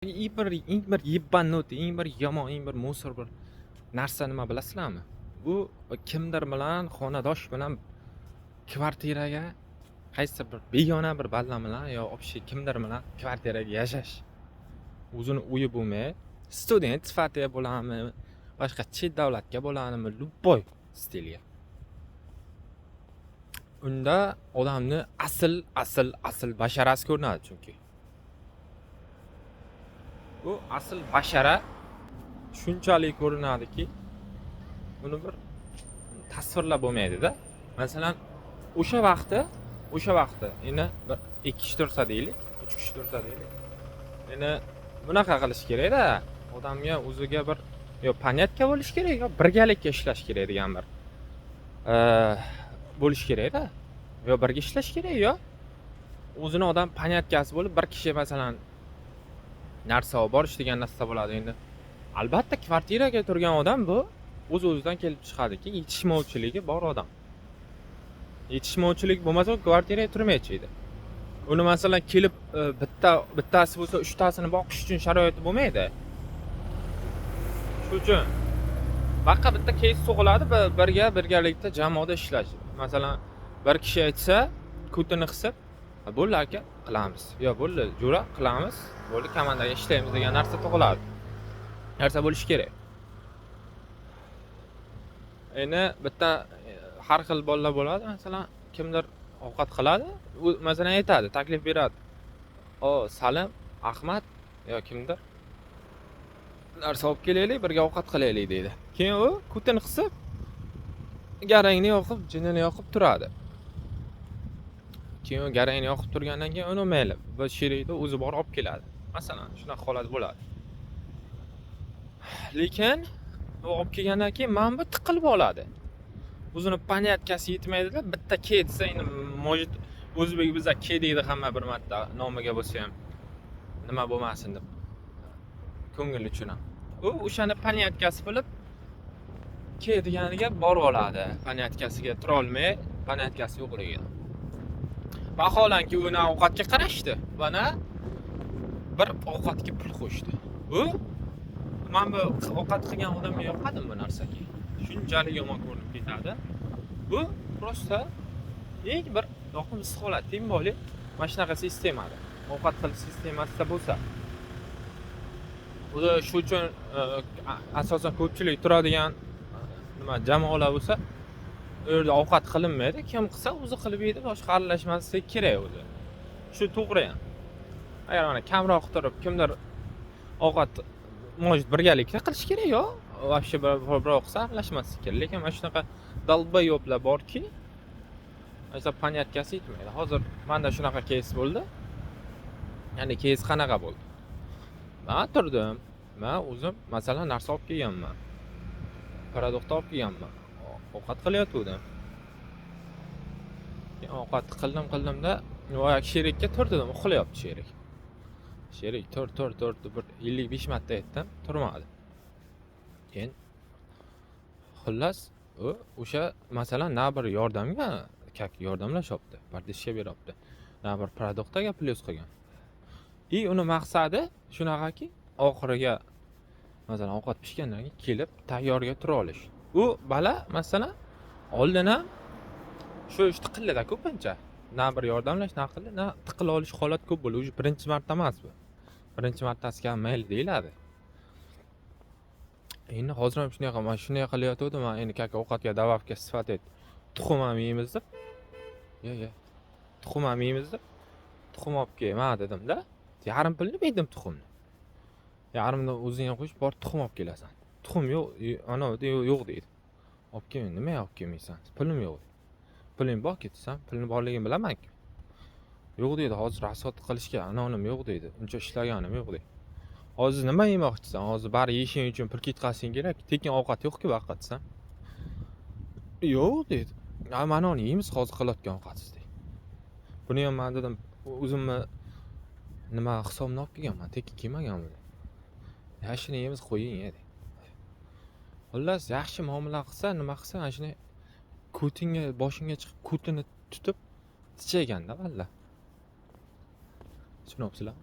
eng bir yibbanut, eng bir yomon, eng bir musor bir narsa nima bilasizlarmi? Bu kimdir bilan xonadosh bilan kvartiraga qaysi bir begona bir balla bilan yo общий kimdir bilan kvartiraga yashash. O'zini uyi bo'lmay, student sifatida bo'ladimi, boshqa chet davlatga bo'ladimi, любой stilga. Unda odamni asl basharasi ko'rinadi chunki. Bu asl bashara shunchalik ko'rinadiki, buni bir tasvirlab bo'lmaydi-da. Masalan, o'sha vaqtda endi bir 2 kishi tursa deylik, 3 kishi tursa deylik. Endi bunaqa qilish kerak-da. Odamga o'ziga bir yo понятка bo'lish kerak, yo birgalikka ishlash kerak degan bir bo'lish kerak-da. Yo birga ishlash kerak, yo o'zini odam поняткасы bo'lib, bir kishi masalan narsa olib borish degan narsa bo'ladi endi. Albatta kvartiraga turgan odam bu o'z-o'zidan kelib chiqadiki, yetishmovchiligi bor odam. Yetishmovchilik bo'lmasa, kvartiraga turmaychi edi. Uni masalan kelib bittasi bo'lsa, 3 tasini boqish uchun sharoiti bo'lmaydi. Shuning uchun baqa bitta keys so'g'iladi, birgalikda jamoada ishlash. Masalan, bir kishi aytsa, kutini qisib, bo'ldi aka, qilamiz. Yo bo'ldi, jo'ra qilamiz. Bo'ldi, komandaga ishlaymiz degan narsa tug'iladi. Narsa bo'lish kerak. Endi bitta har xil bolalar bo'ladi. Masalan, kimdir ovqat qiladi, u masalan aytadi, taklif beradi. Salim, Ahmad yo kimdir narsa olib kelaylik, birga ovqat qilaylik deydi. Keyin u kutini qisib, garangni yoqib, jinini yoqib turadi. Keyin u garangni yoqib turgandan keyin uni mayli, bir sherikni o'zi borib olib keladi. Masalan, shunaqa holat bo'ladi. Lekin u olib kelgandan keyin mana bu tiqilib oladi. O'zini поняткасы yetmaydi-da, bitta ke desa endi может o'zbek bizda ke deydi hamma bir marta nomiga bo'lsa ham nima bo'lmasin deb ko'ngil uchun ham. U o'shani поняткасы bilib ke deganiga borib oladi. Поняткasiga tura olmay, поняткasi yo'qligidan. Vaholanki uni ovqatga qarashdi, mana bir ovqatga pul qo'shdi. Bu men bu ovqat qilgan odamga yoqadimi bu narsaga? Shunchalik yomon ko'rinib ketadi. Bu prosta eng bir yoqimsiz holat, teng bo'li mana shunaqa sistemada. Ovqat qilish sistemasida bo'lsa. Bu shu uchun asosan ko'pchilik turadigan nima jamoalar bo'lsa, u yerda ovqat qilinmaydi. Kim qilsa o'zi qilib yeydi, boshqa aralashmaslik kerak o'zi. Shu to'g'ri ham. Agar mana kamroq turib kimdir ovqat может birgalikda qilish kerak yo вообще birov qilsa aralashmaslik kerak. Lekin mana shunaqa dalbayoblar borki, aytsa поняткасы yetmaydi. Hozir menda shunaqa keys bo'ldi. Ya'ni keys qanaqa bo'ldi? Men turdim. Men o'zim masalan narsa olib kelganman. Produkt olib kelganman. Ovqat qilayotgandim. Ovqat qildim-da, voy sherikka turdim, uxlayapti sherik. Sherik tur bir 55 marta aytdim, turmadi. Keyin xullas o'sha masalan na bir yordamga yordamlashyapti, pardishga beryapti. Na bir produktga plyus qilgan. Uni maqsadi shunaqaki, oxiriga masalan ovqat pishgandan keyin kelib tayyorga tura olish. U bala masalan oldin ham shu tiqilida ko'pincha na bir yordamlash, na qildi, na tiqila olish holat ko'p bo'ldi. O'sha birinchi marta emas bu. Birinchi martasiga mayli deyiladi. Endi hozir ham shunday qilayotgandim. Men endi kaka ovqatga davafga sifatida tuxum ham yeymiz deb. Yo. Tuxum ham yeymiz deb. Tuxum olib kelma dedim-da. Yarim pulni berdim tuxumni. Yarimni o'zing ham qo'shib bor tuxum olib kelasan. Tuxum yo'q, ana yo'q deydi. Olib kelmang, nima olib kelmaysan? Pulim yo'q. Puling bor ketsam, puling borligini bilaman-ku. Yo'q deydi, hozir rasxod qilishga anonim yo'q deydi. Uncha ishlaganim yo'q deydi. Hozir nima yemoqchisan? Hozir bari yeyishing uchun pul ketkazing kerak. Tekin ovqat yo'q-ku vaqt desam. Yo'q deydi. Mana uni yeymiz hozir qilayotgan ovqatsiz deydi. Buni ham men dedim, o'zimni nima hisobni olib kelganman, tekin kelmaganman. Yaxshini yeymiz, qo'ying dedi. Xullas, yaxshi muomala qilsa, nima qilsa, ana shuni ko'tingga, boshingga chiqib, ko'tini tutib tichayganda valla. Tushunibsizlar?